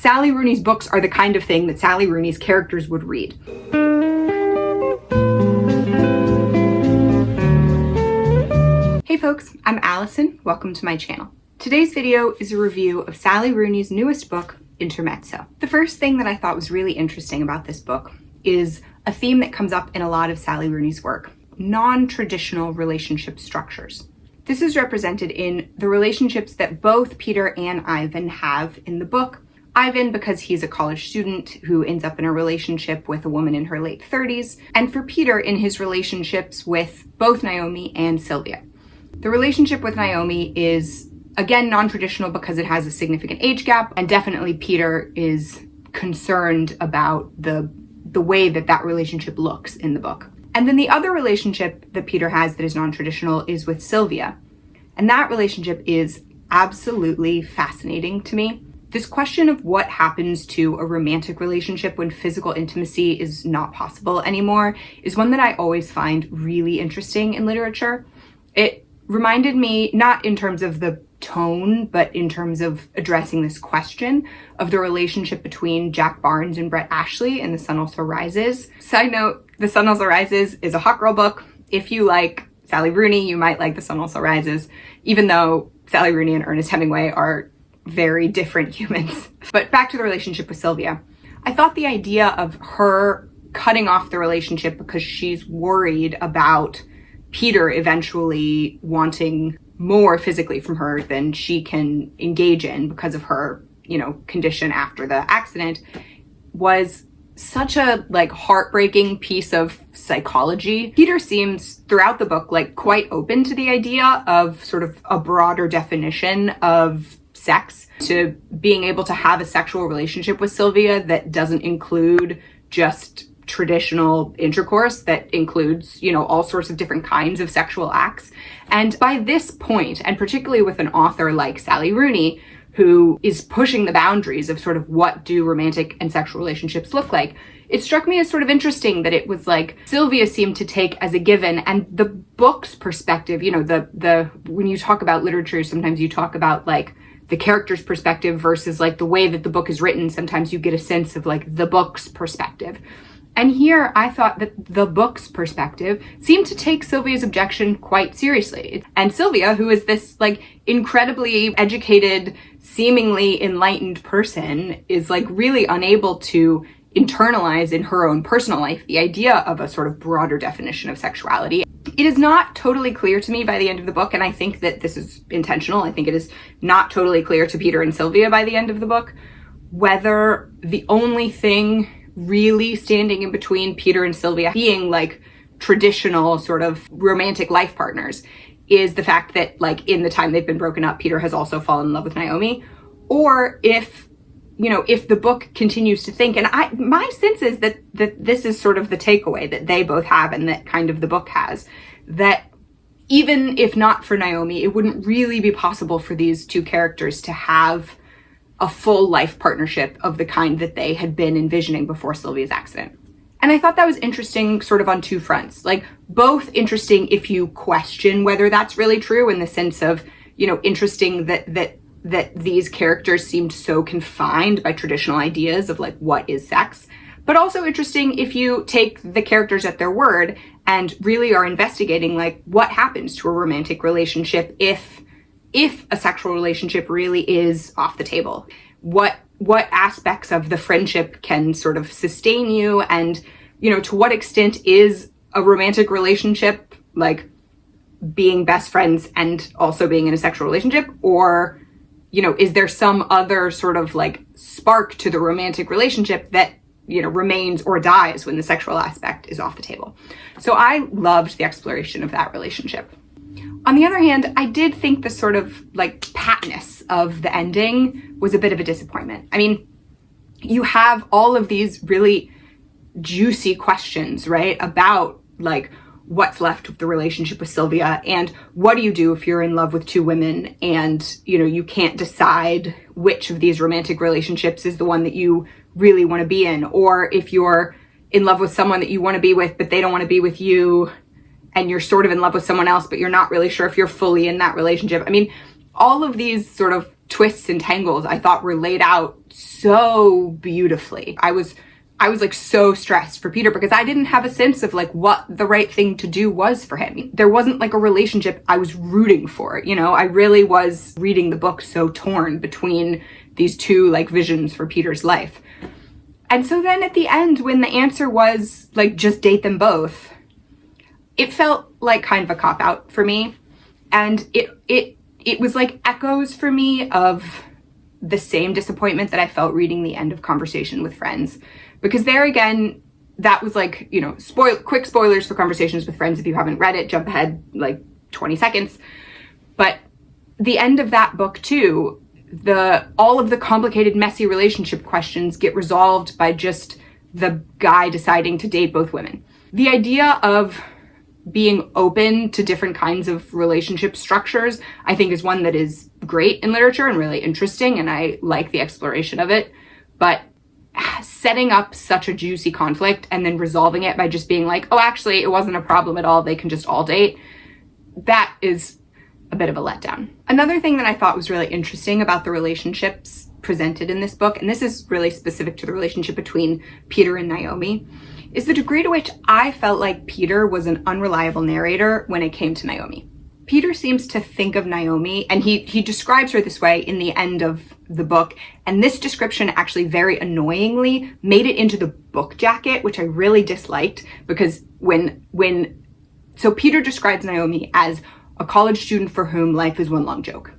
Sally Rooney's books are the kind of thing that Sally Rooney's characters would read. Hey folks, I'm Allison. Welcome to my channel. Today's video is a review of Sally Rooney's newest book, Intermezzo. The first thing that I thought was really interesting about this book is a theme that comes up in a lot of Sally Rooney's work: non-traditional relationship structures. This is represented in the relationships that both Peter and Ivan have in the book. Ivan, because he's a college student who ends up in a relationship with a woman in her late 30s, and for Peter in his relationships with both Naomi and Sylvia. The relationship with Naomi is, again, non-traditional because it has a significant age gap, and definitely Peter is concerned about the way that relationship looks in the book. And then the other relationship that Peter has that is non-traditional is with Sylvia. And that relationship is absolutely fascinating to me. This question of what happens to a romantic relationship when physical intimacy is not possible anymore is one that I always find really interesting in literature. It reminded me, not in terms of the tone, but in terms of addressing this question of the relationship between Jack Barnes and Brett Ashley in The Sun Also Rises. Side note, The Sun Also Rises is a hot girl book. If you like Sally Rooney, you might like The Sun Also Rises, even though Sally Rooney and Ernest Hemingway are very different humans. But back to the relationship with Sylvia. I thought the idea of her cutting off the relationship because she's worried about Peter eventually wanting more physically from her than she can engage in because of her, condition after the accident was such a heartbreaking piece of psychology. Peter seems throughout the book quite open to the idea of sort of a broader definition of sex, to being able to have a sexual relationship with Sylvia that doesn't include just traditional intercourse, that includes, all sorts of different kinds of sexual acts. And by this point, and particularly with an author like Sally Rooney, who is pushing the boundaries of sort of what do romantic and sexual relationships look like, it struck me as sort of interesting that it was Sylvia seemed to take as a given, and the book's perspective, when you talk about literature, sometimes you talk about the character's perspective versus the way that the book is written. Sometimes you get a sense of the book's perspective. And here I thought that the book's perspective seemed to take Sylvia's objection quite seriously. And Sylvia, who is this incredibly educated, seemingly enlightened person, is really unable to internalize in her own personal life the idea of a sort of broader definition of sexuality. It is not totally clear to me by the end of the book, and I think that this is intentional. I think it is not totally clear to Peter and Sylvia by the end of the book whether the only thing really standing in between Peter and Sylvia being traditional sort of romantic life partners is the fact that in the time they've been broken up, Peter has also fallen in love with Naomi, or if the book continues to think, and my sense is that this is sort of the takeaway that they both have and that kind of the book has, that even if not for Naomi, it wouldn't really be possible for these two characters to have a full life partnership of the kind that they had been envisioning before Sylvia's accident. And I thought that was interesting sort of on two fronts, both interesting if you question whether that's really true, in the sense of, interesting that these characters seemed so confined by traditional ideas of what is sex, but also interesting if you take the characters at their word and really are investigating what happens to a romantic relationship if a sexual relationship really is off the table. What aspects of the friendship can sort of sustain you, and to what extent is a romantic relationship being best friends and also being in a sexual relationship, or is there some other sort of spark to the romantic relationship that remains or dies when the sexual aspect is off the table? So I loved the exploration of that relationship. On the other hand, I did think the sort of patness of the ending was a bit of a disappointment. I mean, you have all of these really juicy questions, right, about what's left of the relationship with Sylvia, and what do you do if you're in love with two women and you can't decide which of these romantic relationships is the one that you really want to be in, or if you're in love with someone that you want to be with but they don't want to be with you, and you're sort of in love with someone else but you're not really sure if you're fully in that relationship. I mean, all of these sort of twists and tangles I thought were laid out so beautifully. I was like so stressed for Peter because I didn't have a sense of like what the right thing to do was for him. There wasn't like a relationship I was rooting for, you know? I really was reading the book so torn between these two like visions for Peter's life. And so then at the end, when the answer was like just date them both, it felt like kind of a cop-out for me. And it was like echoes for me of the same disappointment that I felt reading the end of Conversation with Friends. Because there again, that was like, you know, quick spoilers for Conversations with Friends. If you haven't read it, jump ahead like 20 seconds. But the end of that book too, all of the complicated, messy relationship questions get resolved by just the guy deciding to date both women. The idea of being open to different kinds of relationship structures, I think, is one that is great in literature and really interesting, and I like the exploration of it. But setting up such a juicy conflict and then resolving it by just being like, oh, actually, it wasn't a problem at all, they can just all date, that is a bit of a letdown. Another thing that I thought was really interesting about the relationships presented in this book, and this is really specific to the relationship between Peter and Naomi, is the degree to which I felt like Peter was an unreliable narrator when it came to Naomi. Peter seems to think of Naomi, and he describes her this way in the end of the book, and this description actually very annoyingly made it into the book jacket, which I really disliked, because so Peter describes Naomi as a college student for whom life is one long joke.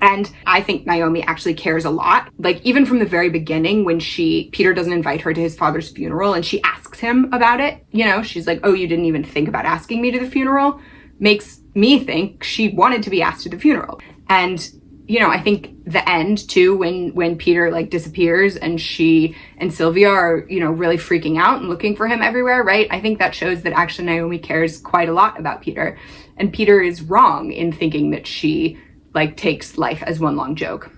And I think Naomi actually cares a lot. Like, even from the very beginning, when Peter doesn't invite her to his father's funeral and she asks him about it, you know, she's like, oh, you didn't even think about asking me to the funeral, makes me think she wanted to be asked to the funeral. And, you know, I think the end too, when Peter like disappears and she and Sylvia are, you know, really freaking out and looking for him everywhere, right? I think that shows that actually Naomi cares quite a lot about Peter. And Peter is wrong in thinking that she like takes life as one long joke.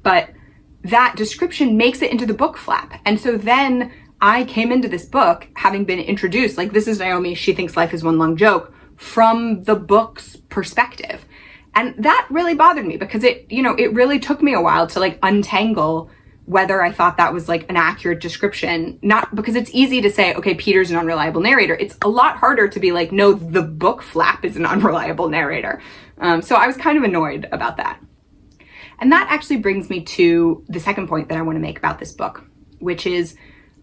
But that description makes it into the book flap. And so then I came into this book having been introduced, like, this is Naomi, she thinks life is one long joke, from the book's perspective. And that really bothered me because it really took me a while to like untangle whether I thought that was like an accurate description. Not because it's easy to say, okay, Peter's an unreliable narrator. It's a lot harder to be like, no, the book flap is an unreliable narrator. So I was kind of annoyed about that. And that actually brings me to the second point that I want to make about this book, which is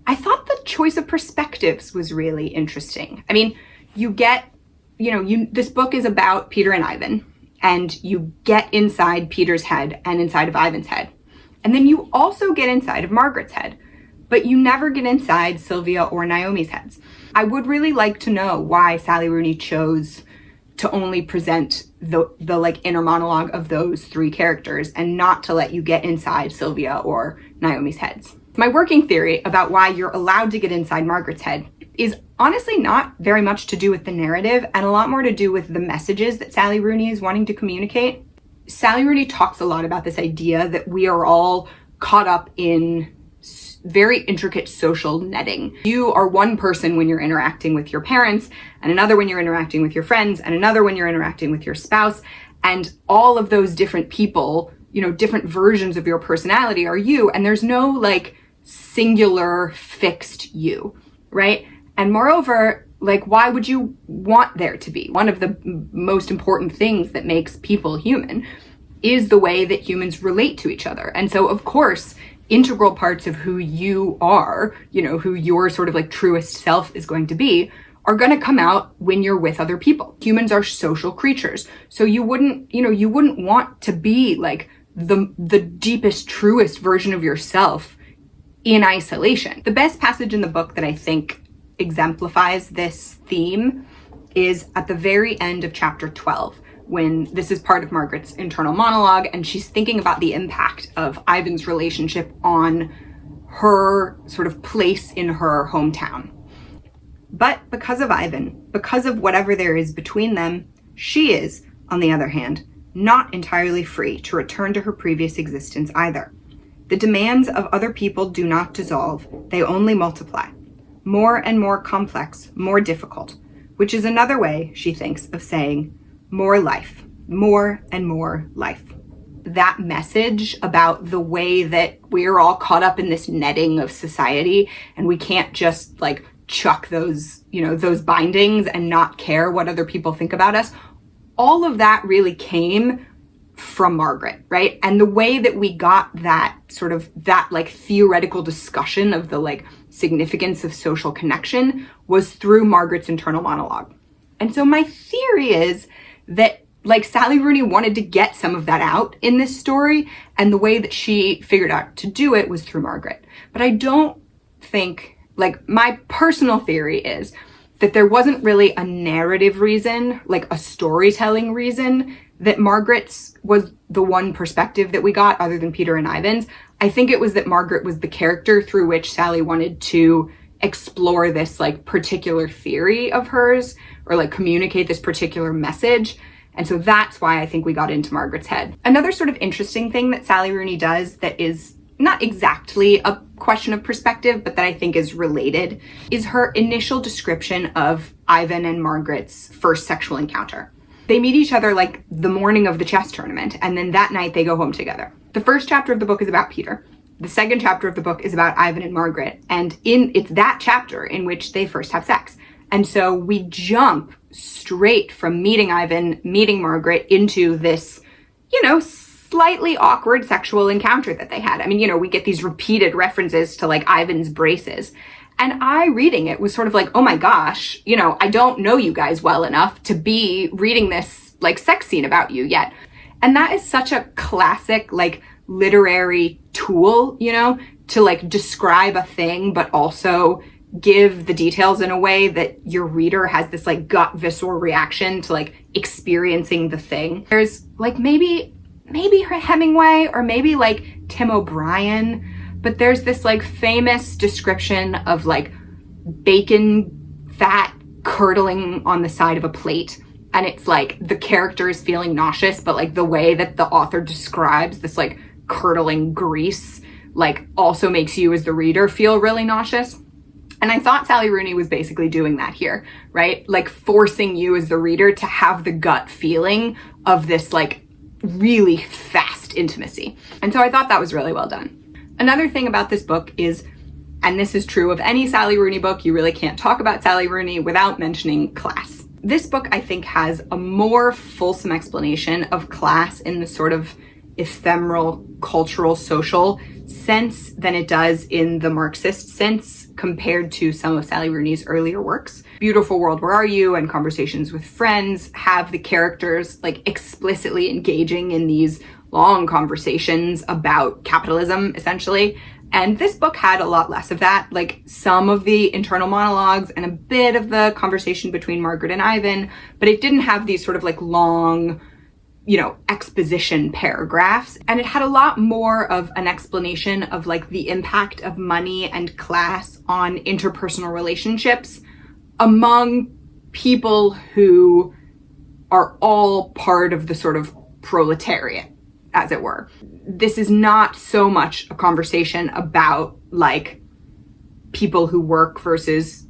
I thought the choice of perspectives was really interesting. I mean, this book is about Peter and Ivan, and you get inside Peter's head and inside of Ivan's head. And then you also get inside of Margaret's head, but you never get inside Sylvia or Naomi's heads. I would really like to know why Sally Rooney chose to only present the like inner monologue of those three characters and not to let you get inside Sylvia or Naomi's heads. My working theory about why you're allowed to get inside Margaret's head is honestly not very much to do with the narrative and a lot more to do with the messages that Sally Rooney is wanting to communicate. Sally Rooney talks a lot about this idea that we are all caught up in very intricate social netting. You are one person when you're interacting with your parents, and another when you're interacting with your friends, and another when you're interacting with your spouse. And all of those different people, you know, different versions of your personality are you, and there's no like singular fixed you, right? And moreover, like, why would you want there to be? One of the most important things that makes people human is the way that humans relate to each other. And so, of course, integral parts of who you are, you know, who your sort of like truest self is going to be, are going to come out when you're with other people. Humans are social creatures. So you wouldn't want to be like the deepest, truest version of yourself in isolation. The best passage in the book that I think exemplifies this theme is at the very end of chapter 12, when this is part of Margaret's internal monologue and she's thinking about the impact of Ivan's relationship on her sort of place in her hometown. But because of Ivan, because of whatever there is between them, she is, on the other hand, not entirely free to return to her previous existence either. The demands of other people do not dissolve, they only multiply. More and more complex, more difficult, which is another way, she thinks, of saying more life, more and more life. that message about the way that we're all caught up in this netting of society and we can't just like chuck those, those bindings and not care what other people think about us. All of that really came from Margaret, right? And the way that we got that like theoretical discussion of the like significance of social connection was through Margaret's internal monologue. And so my theory is that like Sally Rooney wanted to get some of that out in this story, and the way that she figured out to do it was through Margaret. But I don't think, like, my personal theory is that there wasn't really a narrative reason, like a storytelling reason, that Margaret's was the one perspective that we got other than Peter and Ivan's. I think it was that Margaret was the character through which Sally wanted to explore this like particular theory of hers, or like communicate this particular message. And so that's why I think we got into Margaret's head. Another sort of interesting thing that Sally Rooney does that is not exactly a question of perspective, but that I think is related, is her initial description of Ivan and Margaret's first sexual encounter. They meet each other like the morning of the chess tournament, and then that night they go home together. The first chapter of the book is about Peter. The second chapter of the book is about Ivan and Margaret, and it's that chapter in which they first have sex. And so we jump straight from meeting Ivan, meeting Margaret, into this, slightly awkward sexual encounter that they had. I mean, we get these repeated references to like Ivan's braces. And I, reading it, was sort of like, oh my gosh, I don't know you guys well enough to be reading this like sex scene about you yet. And that is such a classic like literary tool, to like describe a thing, but also give the details in a way that your reader has this like gut visceral reaction to like experiencing the thing. There's like maybe Hemingway or maybe like Tim O'Brien, but there's this like famous description of like bacon fat curdling on the side of a plate. And it's like the character is feeling nauseous, but like the way that the author describes this like curdling grease like also makes you as the reader feel really nauseous. And I thought Sally Rooney was basically doing that here, right? Like forcing you as the reader to have the gut feeling of this like really fast intimacy. And so I thought that was really well done. Another thing about this book is, and this is true of any Sally Rooney book, you really can't talk about Sally Rooney without mentioning class. This book, I think, has a more fulsome explanation of class in the sort of ephemeral, cultural, social sense than it does in the Marxist sense compared to some of Sally Rooney's earlier works. Beautiful World, Where Are You? And Conversations with Friends have the characters like explicitly engaging in these long conversations about capitalism, essentially. And this book had a lot less of that, like some of the internal monologues and a bit of the conversation between Margaret and Ivan, but it didn't have these sort of like long, exposition paragraphs. And it had a lot more of an explanation of like the impact of money and class on interpersonal relationships among people who are all part of the sort of proletariat, as it were. This is not so much a conversation about like people who work versus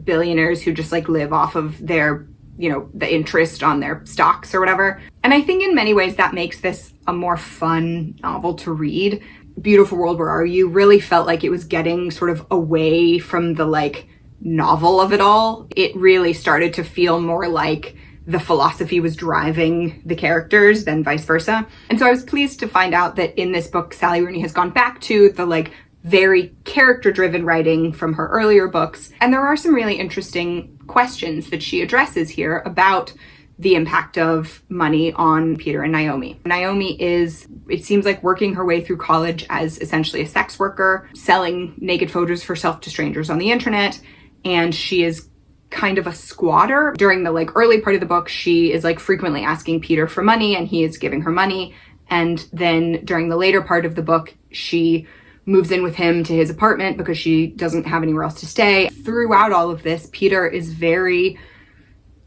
billionaires who just like live off of their, the interest on their stocks or whatever. And I think in many ways that makes this a more fun novel to read. Beautiful World, Where Are You? Really felt like it was getting sort of away from the like novel of it all. It really started to feel more like the philosophy was driving the characters than vice versa. And so I was pleased to find out that in this book, Sally Rooney has gone back to the like very character-driven writing from her earlier books. And there are some really interesting questions that she addresses here about the impact of money on Peter and Naomi. Naomi is, it seems like, working her way through college as essentially a sex worker, selling naked photos of herself to strangers on the internet. And she is kind of a squatter. During the like early part of the book, she is like frequently asking Peter for money and he is giving her money. And then during the later part of the book, she moves in with him to his apartment because she doesn't have anywhere else to stay. Throughout all of this, Peter is very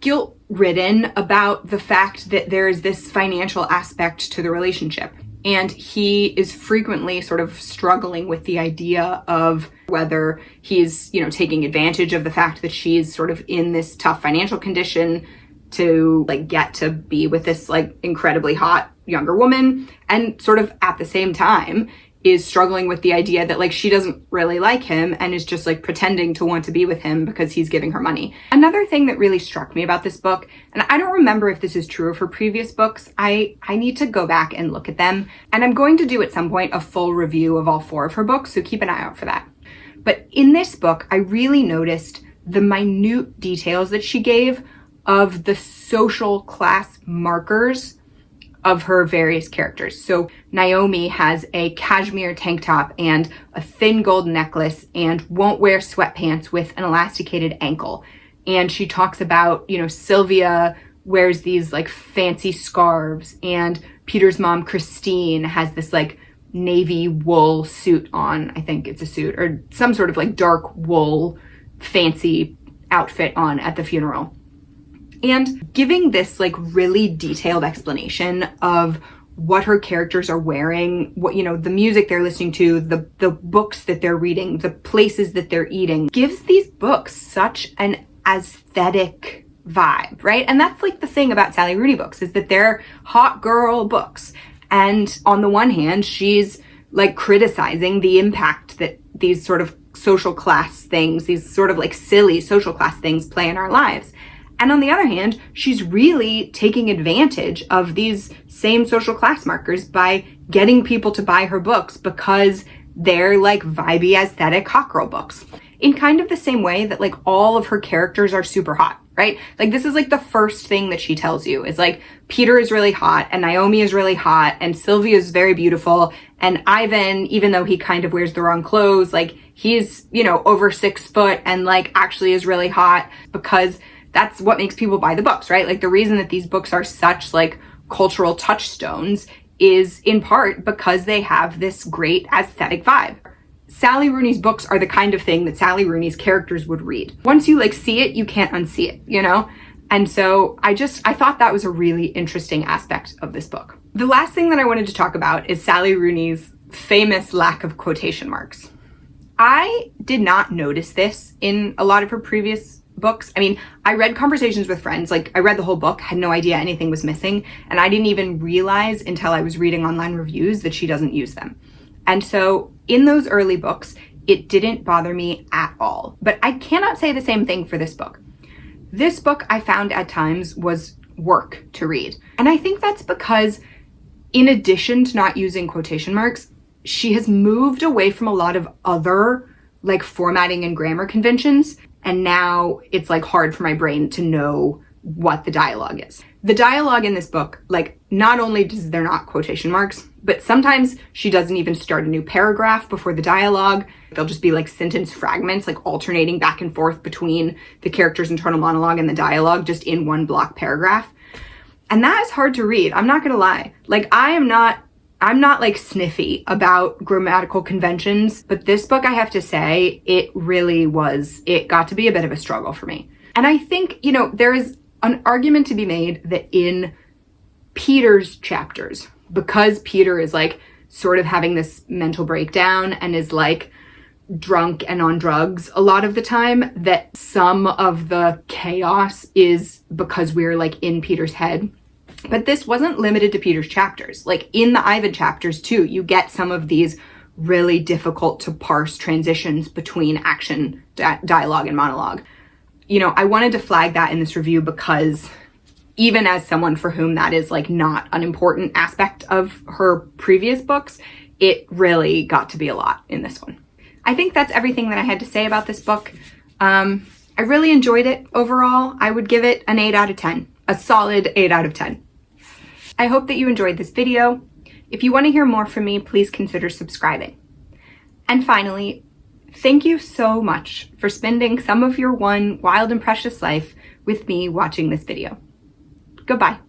guilt-ridden about the fact that there is this financial aspect to the relationship. And he is frequently sort of struggling with the idea of whether he's, taking advantage of the fact that she's sort of in this tough financial condition to like get to be with this like incredibly hot younger woman, and sort of at the same time is struggling with the idea that like she doesn't really like him and is just like pretending to want to be with him because he's giving her money. Another thing that really struck me about this book, and I don't remember if this is true of her previous books, I need to go back and look at them, and I'm going to do at some point a full review of all 4 of her books, so keep an eye out for that. But in this book, I really noticed the minute details that she gave of the social class markers of her various characters. So Naomi has a cashmere tank top and a thin gold necklace and won't wear sweatpants with an elasticated ankle. And she talks about, you know, Sylvia wears these like fancy scarves, and Peter's mom, Christine, has this like navy wool suit on. I think it's a suit or some sort of like dark wool fancy outfit on at the funeral. And giving this like really detailed explanation of what her characters are wearing, what, you know, the music they're listening to, the books that they're reading, the places that they're eating, gives these books such an aesthetic vibe, right? And that's like the thing about Sally Rooney books, is that they're hot girl books. And on the one hand, she's like criticizing the impact that these sort of social class things, these sort of like silly social class things play in our lives. And on the other hand, she's really taking advantage of these same social class markers by getting people to buy her books because they're like vibey aesthetic hot girl books. In kind of the same way that like all of her characters are super hot, right? Like this is like the first thing that she tells you is like Peter is really hot and Naomi is really hot and Sylvia is very beautiful, and Ivan, even though he kind of wears the wrong clothes, like he's, you know, over 6 foot and like actually is really hot, because that's what makes people buy the books, right? Like the reason that these books are such like cultural touchstones is in part because they have this great aesthetic vibe. Sally Rooney's books are the kind of thing that Sally Rooney's characters would read. Once you like see it, you can't unsee it, you know? And so I thought that was a really interesting aspect of this book. The last thing that I wanted to talk about is Sally Rooney's famous lack of quotation marks. I did not notice this in a lot of her previous books. I mean, I read Conversations with Friends, like I read the whole book, had no idea anything was missing, and I didn't even realize until I was reading online reviews that she doesn't use them. And so in those early books, it didn't bother me at all. But I cannot say the same thing for this book. This book I found at times was work to read. And I think that's because in addition to not using quotation marks, she has moved away from a lot of other like formatting and grammar conventions. And now it's like hard for my brain to know what the dialogue is. The dialogue in this book, like not only does there not quotation marks, but sometimes she doesn't even start a new paragraph before the dialogue. They'll just be like sentence fragments, like alternating back and forth between the character's internal monologue and the dialogue just in one block paragraph. And that is hard to read. I'm not gonna lie. Like I'm not like sniffy about grammatical conventions, but this book, I have to say, it got to be a bit of a struggle for me. And I think, you know, there is an argument to be made that in Peter's chapters, because Peter is like sort of having this mental breakdown and is like drunk and on drugs a lot of the time, that some of the chaos is because we're like in Peter's head. But this wasn't limited to Peter's chapters. Like in the Ivan chapters too, you get some of these really difficult to parse transitions between action, dialogue, and monologue. You know, I wanted to flag that in this review because even as someone for whom that is like not an important aspect of her previous books, it really got to be a lot in this one. I think that's everything that I had to say about this book. I really enjoyed it overall. I would give it an 8 out of 10, a solid 8 out of 10. I hope that you enjoyed this video. If you want to hear more from me, please consider subscribing. And finally, thank you so much for spending some of your one wild and precious life with me watching this video. Goodbye.